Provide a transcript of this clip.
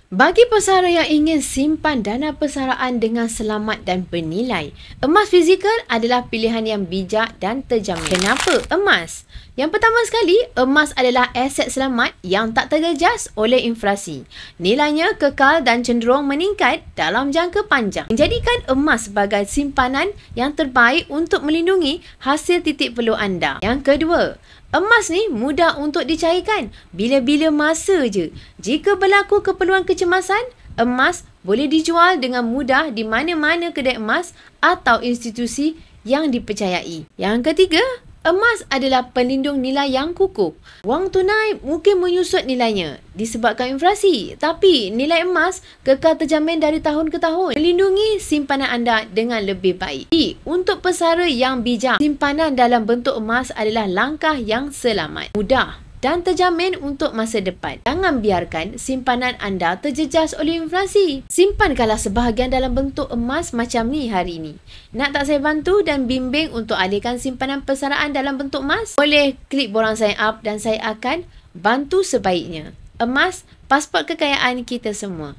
Bagi pesara yang ingin simpan dana persaraan dengan selamat dan bernilai, emas fizikal adalah pilihan yang bijak dan terjamin. Kenapa emas? Yang pertama sekali, emas adalah aset selamat yang tak terjejas oleh inflasi. Nilainya kekal dan cenderung meningkat dalam jangka panjang, menjadikan emas sebagai simpanan yang terbaik untuk melindungi hasil titik peluh anda. Yang kedua, emas ni mudah untuk dicairkan bila-bila masa je. Jika berlaku keperluan kecemasan, emas boleh dijual dengan mudah di mana-mana kedai emas atau institusi yang dipercayai. Yang ketiga, emas adalah pelindung nilai yang kukuh. Wang tunai mungkin menyusut nilainya disebabkan inflasi, tapi nilai emas kekal terjamin dari tahun ke tahun, melindungi simpanan anda dengan lebih baik. Untuk pesara yang bijak, simpanan dalam bentuk emas adalah langkah yang selamat, mudah dan terjamin untuk masa depan. Jangan biarkan simpanan anda terjejas oleh inflasi. Simpankanlah sebahagian dalam bentuk emas macam ni hari ini. Nak tak saya bantu dan bimbing untuk alihkan simpanan persaraan dalam bentuk emas? Boleh klik borang sign up dan saya akan bantu sebaiknya. Emas, pasport kekayaan kita semua.